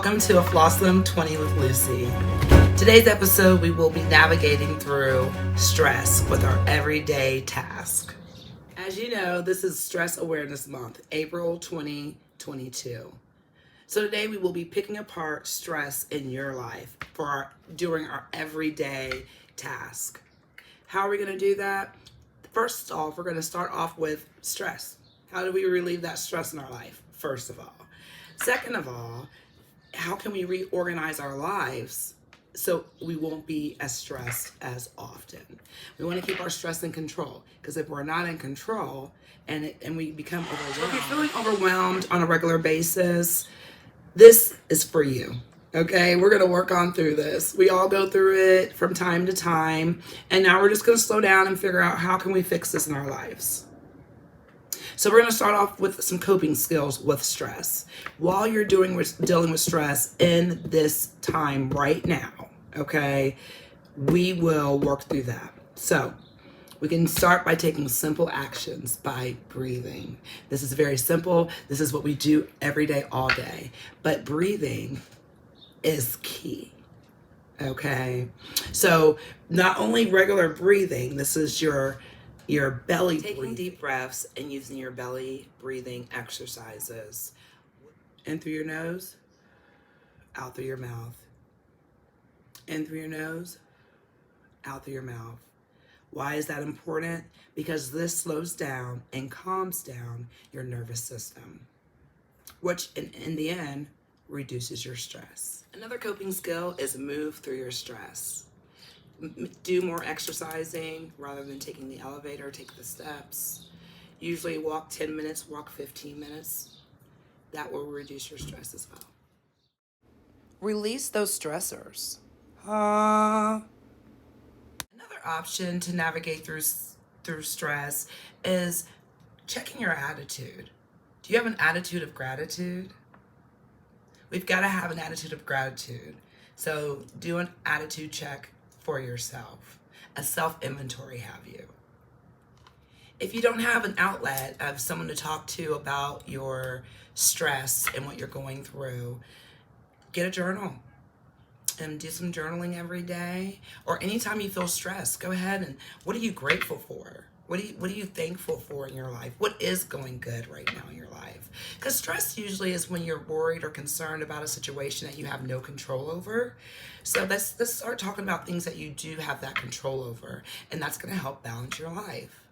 Welcome to A Flawsome 20 with Lucy. Today's episode, we will be navigating through stress with our everyday task. As you know, this is Stress Awareness Month, April 2022. So today we will be picking apart stress in your life during our everyday task. How are we going to do that? First off, we're going to start off with stress. How do we relieve that stress in our life, first of all? Second of all, how can we reorganize our lives so we won't be as stressed as often? We want to keep our stress in control, because if we're not in control and we become overwhelmed, if you're feeling overwhelmed on a regular basis, this is for you. Okay, we're going to work on through this. We all go through it from time to time, and now we're just going to slow down and figure out how can we fix this in our lives. So we're going to start off with some coping skills with stress. While you're dealing with stress in this time right now, okay, we will work through that. So we can start by taking simple actions by breathing. This is very simple. This is what we do every day, all day. But breathing is key. Okay, so not only regular breathing, this is your belly taking breathing. Deep breaths and using your belly breathing exercises. In through your nose, out through your mouth. In through your nose, out through your mouth. Why is that important? Because this slows down and calms down your nervous system, which in the end reduces your stress. Another coping skill is move through your stress. Do more exercising rather than taking the elevator, take the steps. Usually walk 10 minutes, walk 15 minutes. That will reduce your stress as well. Release those stressors. Another option to navigate through stress is checking your attitude. Do you have an attitude of gratitude? We've got to have an attitude of gratitude. So do an attitude check for yourself, a self-inventory have you. If you don't have an outlet of someone to talk to about your stress and what you're going through, get a journal and do some journaling every day, or anytime you feel stressed, go ahead and what are you grateful for? What are you thankful for in your life? What is going good right now in your life? Because stress usually is when you're worried or concerned about a situation that you have no control over. So let's start talking about things that you do have that control over, and that's going to help balance your life.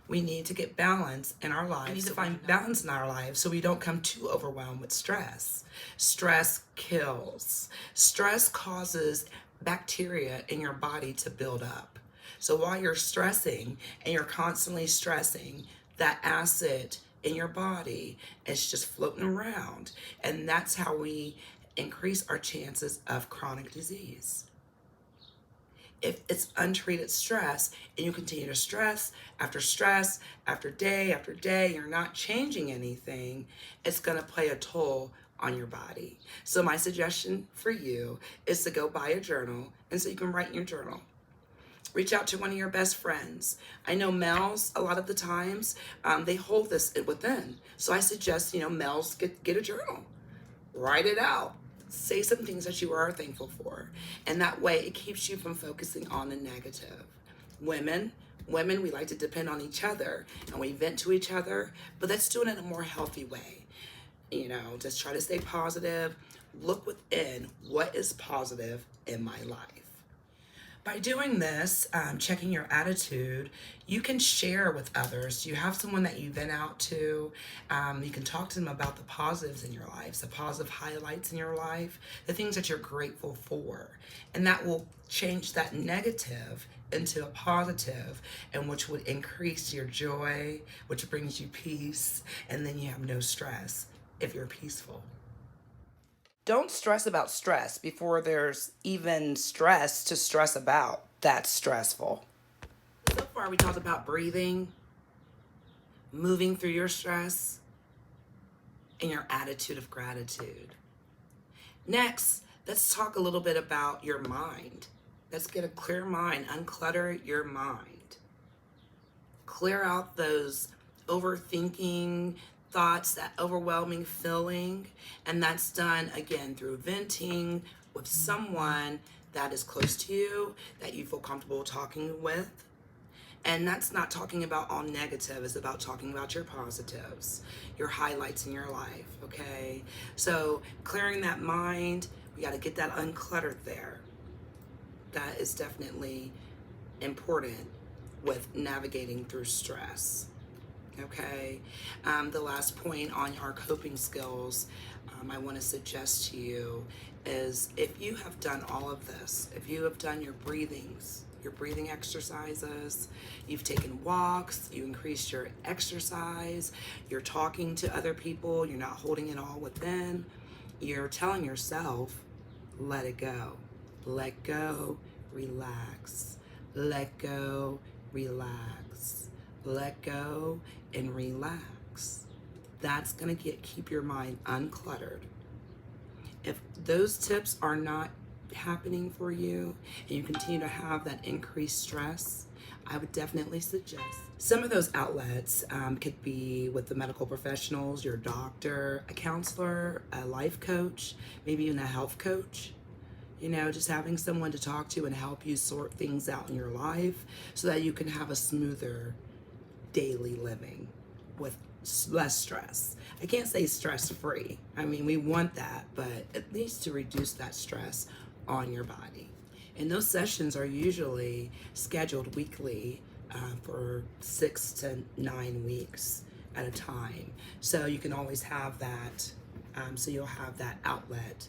We need to get balance in our lives. We need to find balance in our lives so we don't come too overwhelmed with stress. Stress kills. Stress causes bacteria in your body to build up. So while you're stressing and you're constantly stressing, that acid in your body is just floating around. And that's how we increase our chances of chronic disease. If it's untreated stress and you continue to stress after day, you're not changing anything, it's going to play a toll on your body. So my suggestion for you is to go buy a journal, and so you can write in your journal. Reach out to one of your best friends. I know males, a lot of the times, they hold this within. So I suggest, males get a journal. Write it out. Say some things that you are thankful for. And that way it keeps you from focusing on the negative. Women, we like to depend on each other and we vent to each other, but let's do it in a more healthy way. Just try to stay positive. Look within what is positive in my life. By doing this, checking your attitude, you can share with others. You have someone that you vent out to. You can talk to them about the positives in your life, the positive highlights in your life, the things that you're grateful for. And that will change that negative into a positive, and which would increase your joy, which brings you peace, and then you have no stress if you're peaceful. Don't stress about stress before there's even stress to stress about. That's stressful. So far, we talked about breathing, moving through your stress, and your attitude of gratitude. Next, let's talk a little bit about your mind. Let's get a clear mind, unclutter your mind. Clear out those overthinking thoughts, that overwhelming feeling, and that's done again through venting with someone that is close to you, that you feel comfortable talking with. And that's not talking about all negative, it's about talking about your positives, your highlights in your life, okay? So clearing that mind, we got to get that uncluttered there. That is definitely important with navigating through stress, okay? The last point on our coping skills I want to suggest to you is, if you have done all of this, if you have done your breathing exercises, you've taken walks, you increased your exercise, you're talking to other people, you're not holding it all within, you're telling yourself, let it go. Let go, relax. Let go, relax. Let go and relax. That's gonna keep your mind uncluttered. If those tips are not happening for you and you continue to have that increased stress, I would definitely suggest some of those outlets could be with the medical professionals, your doctor, a counselor, a life coach, maybe even a health coach. You know, just having someone to talk to and help you sort things out in your life so that you can have a smoother daily living with less stress. I can't say stress-free. I mean, we want that, but at least to reduce that stress on your body. And those sessions are usually scheduled weekly for 6 to 9 weeks at a time. So you can always have that, so you'll have that outlet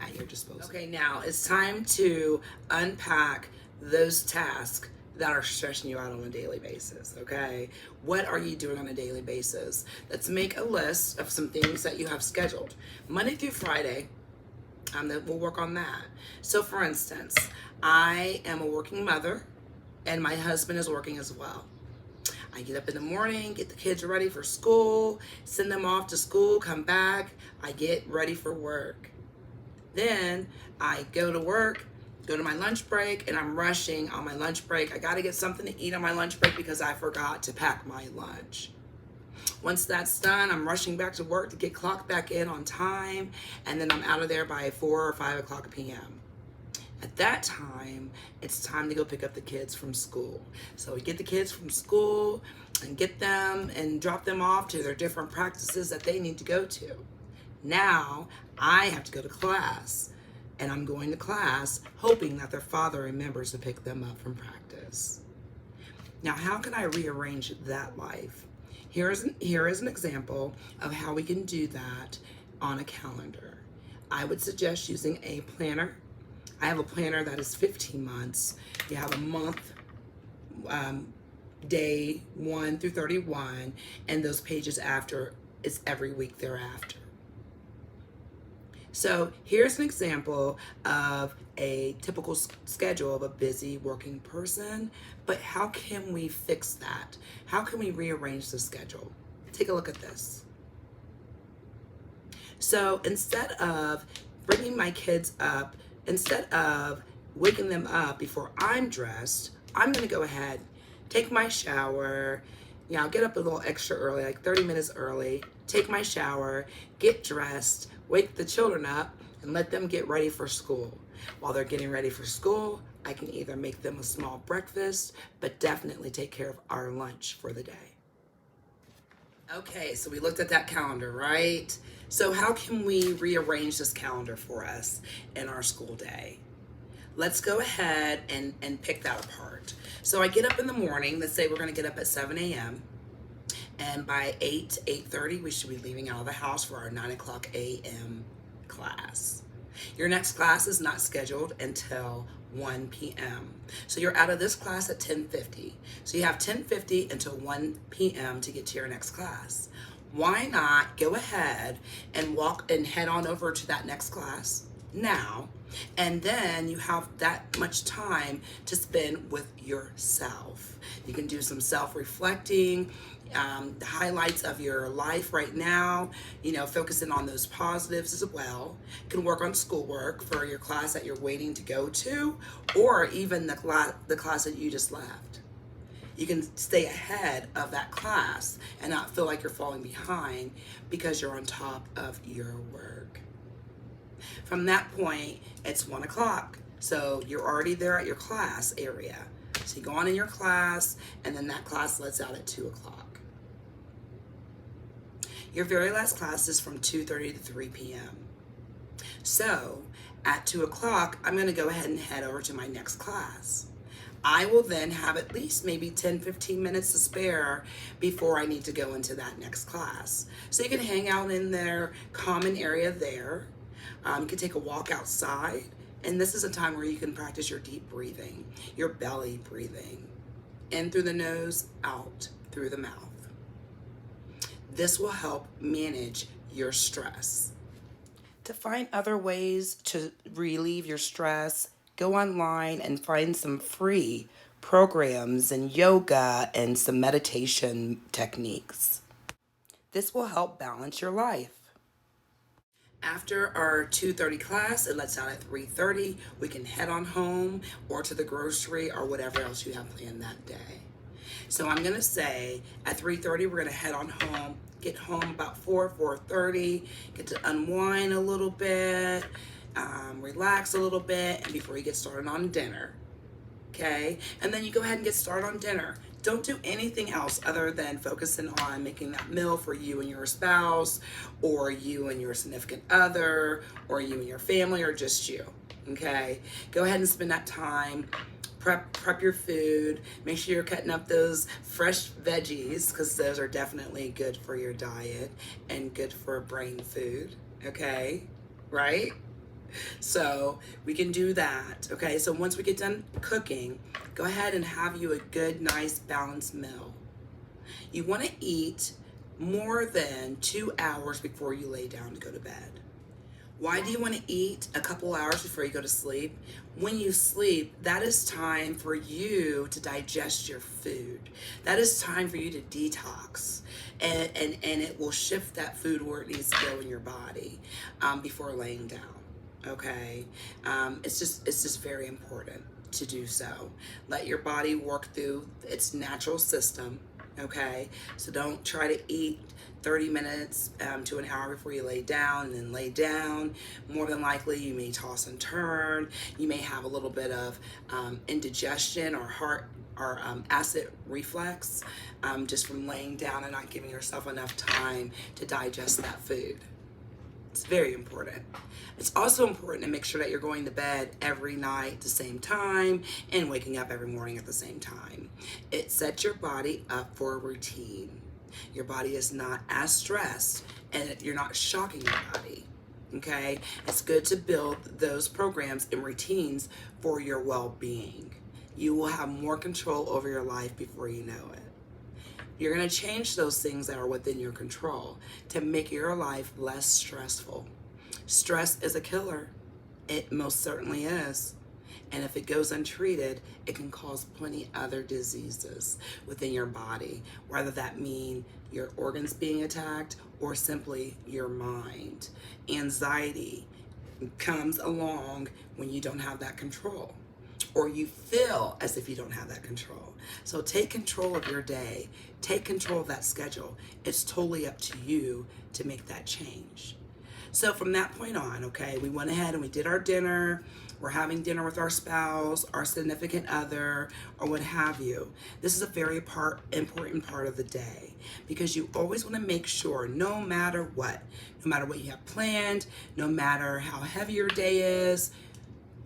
at your disposal. Okay, now it's time to unpack those tasks that are stressing you out on a daily basis, okay? What are you doing on a daily basis? Let's make a list of some things that you have scheduled. Monday through Friday, that we'll work on that. So for instance, I am a working mother and my husband is working as well. I get up in the morning, get the kids ready for school, send them off to school, come back, I get ready for work. Then I go to work, go to my lunch break, and I'm rushing on my lunch break. I gotta get something to eat on my lunch break because I forgot to pack my lunch. Once that's done, I'm rushing back to work to get clocked back in on time, and then I'm out of there by 4 or 5 o'clock p.m. At that time, it's time to go pick up the kids from school. So we get the kids from school and get them and drop them off to their different practices that they need to go to. Now, I have to go to class, and I'm going to class hoping that their father remembers to pick them up from practice. Now, how can I rearrange that life? Here is an example of how we can do that on a calendar. I would suggest using a planner. I have a planner that is 15 months. You have a month, day 1 through 31, and those pages after is every week thereafter. So here's an example of a typical schedule of a busy working person, but how can we fix that? How can we rearrange the schedule? Take a look at this. So instead of bringing my kids up, instead of waking them up before I'm dressed, I'm gonna go ahead, take my shower, I'll get up a little extra early, like 30 minutes early, take my shower, get dressed, wake the children up, and let them get ready for school. While they're getting ready for school, I can either make them a small breakfast, but definitely take care of our lunch for the day. Okay, so we looked at that calendar, right? So how can we rearrange this calendar for us in our school day? Let's go ahead and pick that apart. So I get up in the morning, let's say we're gonna get up at 7 a.m. and by 8 to 8:30, we should be leaving out of the house for our 9 o'clock a.m. class. Your next class is not scheduled until 1 p.m. So you're out of this class at 10:50. So you have 10:50 until 1 p.m. to get to your next class. Why not go ahead and walk and head on over to that next class now, and then you have that much time to spend with yourself. You can do some self-reflecting, the highlights of your life right now, focusing on those positives as well. You can work on schoolwork for your class that you're waiting to go to, or even the class that you just left. You can stay ahead of that class and not feel like you're falling behind because you're on top of your work. From that point, it's 1 o'clock. So you're already there at your class area. So you go on in your class, and then that class lets out at 2 o'clock. Your very last class is from 2:30 to 3 p.m. So at 2 o'clock, I'm going to go ahead and head over to my next class. I will then have at least maybe 10-15 minutes to spare before I need to go into that next class. So you can hang out in their common area there. You can take a walk outside. And this is a time where you can practice your deep breathing, your belly breathing. In through the nose, out through the mouth. This will help manage your stress. To find other ways to relieve your stress, go online and find some free programs and yoga and some meditation techniques. This will help balance your life. After our 2:30 class, it lets out at 3:30. We can head on home or to the grocery or whatever else you have planned that day. So I'm going to say at 3:30, we're going to head on home, get home about 4:30, get to unwind a little bit, relax a little bit, and before you get started on dinner. Okay? And then you go ahead and get started on dinner. Don't do anything else other than focusing on making that meal for you and your spouse, or you and your significant other, or you and your family, or just you. Okay? Go ahead and spend that time. Prep your food. Make sure you're cutting up those fresh veggies, because those are definitely good for your diet and good for brain food. Okay? Right? So we can do that. Okay, so once we get done cooking, go ahead and have you a good, nice, balanced meal. You want to eat more than 2 hours before you lay down to go to bed. Why do you want to eat a couple hours before you go to sleep? When you sleep, that is time for you to digest your food. That is time for you to detox. And it will shift that food where it needs to go in your body before laying down. Okay, it's just very important to do so. Let your body work through its natural system. Okay, so don't try to eat 30 minutes to an hour before you lay down and then lay down. More than likely, you may toss and turn. You may have a little bit of indigestion or heart or acid reflux just from laying down and not giving yourself enough time to digest that food. It's very important. It's also important to make sure that you're going to bed every night at the same time and waking up every morning at the same time. It sets your body up for a routine. Your body is not as stressed and you're not shocking your body. Okay? It's good to build those programs and routines for your well-being. You will have more control over your life before you know it. You're going to change those things that are within your control to make your life less stressful. Stress is a killer. It most certainly is. And if it goes untreated, it can cause plenty other diseases within your body, whether that mean your organs being attacked or simply your mind. Anxiety comes along when you don't have that control, or you feel as if you don't have that control. So take control of your day. Take control of that schedule. It's totally up to you to make that change. So from that point on, okay, we went ahead and we did our dinner. We're having dinner with our spouse, our significant other, or what have you. This is a very important part of the day, because you always want to make sure, no matter what you have planned, no matter how heavy your day is,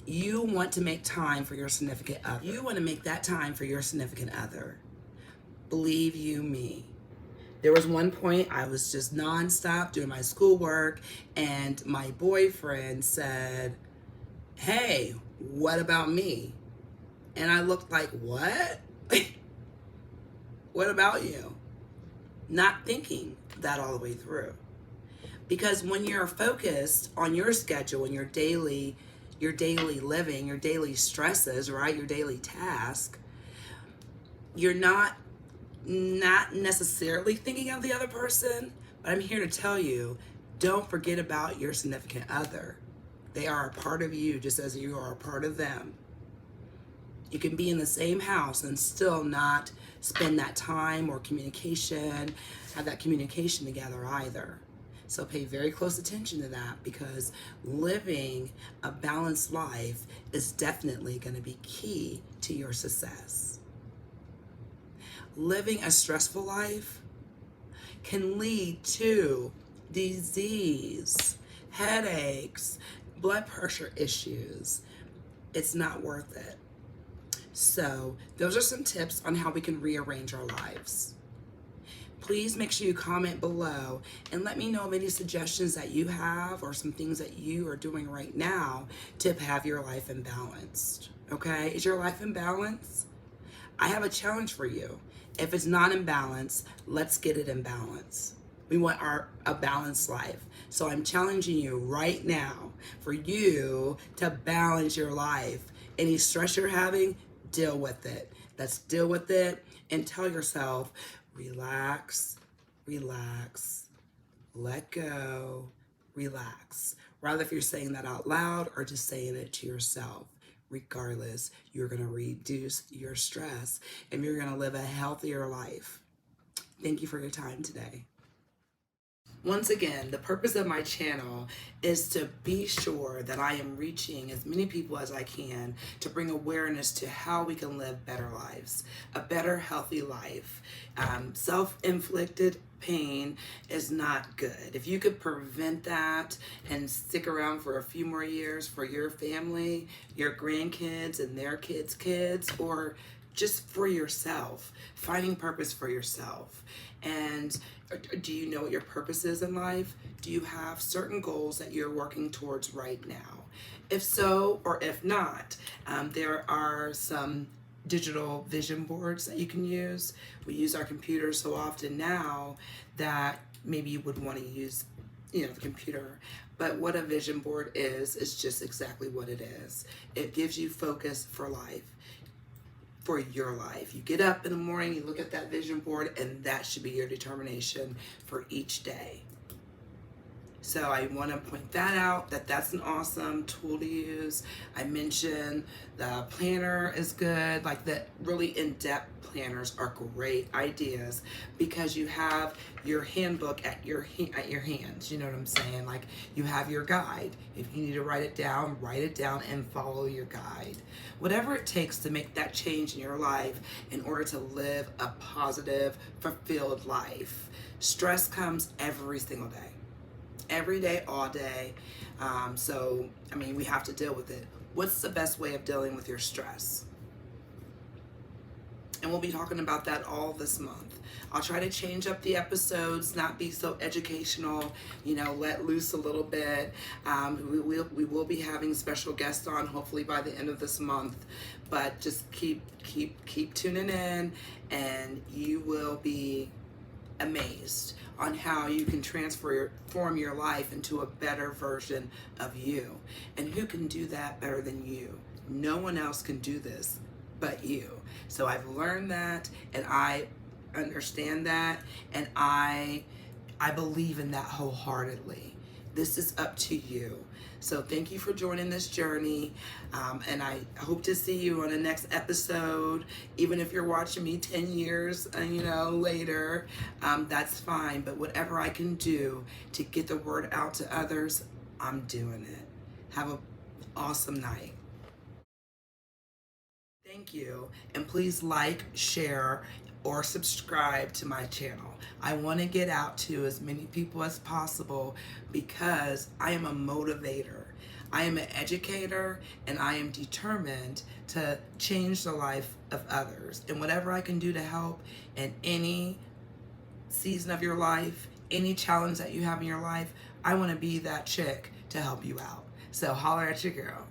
you want to make time for your significant other. You want to make that time for your significant other. Believe you me. There was one point I was just nonstop doing my schoolwork, and my boyfriend said, "Hey, what about me?" And I looked like, "What?" What about you? Not thinking that all the way through. Because when you're focused on your schedule and your daily living, your daily stresses, right? Your daily task, you're not necessarily thinking of the other person, but I'm here to tell you, don't forget about your significant other. They are a part of you just as you are a part of them. You can be in the same house and still not spend that time or communication, have that communication together either. So pay very close attention to that, because living a balanced life is definitely going to be key to your success. Living a stressful life can lead to disease, headaches, blood pressure issues. It's not worth it. So those are some tips on how we can rearrange our lives. Please make sure you comment below and let me know of any suggestions that you have, or some things that you are doing right now to have your life in balance. Okay? Is your life in balance? I have a challenge for you. If it's not in balance, let's get it in balance. We want a balanced life. So I'm challenging you right now for you to balance your life. Any stress you're having, deal with it. Let's deal with it and tell yourself, relax, relax, let go, relax. Rather, if you're saying that out loud or just saying it to yourself, regardless, you're going to reduce your stress and you're going to live a healthier life. Thank you for your time today. Once again, the purpose of my channel is to be sure that I am reaching as many people as I can to bring awareness to how we can live better lives, a better, healthy life. Self-inflicted pain is not good. If you could prevent that and stick around for a few more years for your family, your grandkids and their kids, or just for yourself, finding purpose for yourself. And do you know what your purpose is in life? Do you have certain goals that you're working towards right now? If so, or if not, there are some digital vision boards that you can use. We use our computers so often now that maybe you would want to use, the computer. But what a vision board is just exactly what it is. It gives you focus for life. For your life. You get up in the morning, you look at that vision board, and that should be your determination for each day. So I want to point that out, that's an awesome tool to use. I mentioned the planner is good, like the really in-depth planners are great ideas because you have your handbook at your hands, you know what I'm saying? Like you have your guide. If you need to write it down and follow your guide. Whatever it takes to make that change in your life in order to live a positive, fulfilled life. Stress comes every single day. Every day, all day. So, we have to deal with it. What's the best way of dealing with your stress? And we'll be talking about that all this month. I'll try to change up the episodes, not be so educational, let loose a little bit. We will be having special guests on hopefully by the end of this month, but just keep tuning in and you will be amazed on how you can transform your life into a better version of you. And who can do that better than you? No one else can do this but you. So I've learned that, and I understand that, and I believe in that wholeheartedly. This is up to you. So thank you for joining this journey, and I hope to see you on the next episode. Even if you're watching me 10 years, later, that's fine. But whatever I can do to get the word out to others, I'm doing it. Have an awesome night. Thank you, and please like, share, or subscribe to my channel. I want to get out to as many people as possible because I am a motivator. I am an educator, and I am determined to change the life of others. And whatever I can do to help in any season of your life, any challenge that you have in your life, I want to be that chick to help you out. So holler at your girl.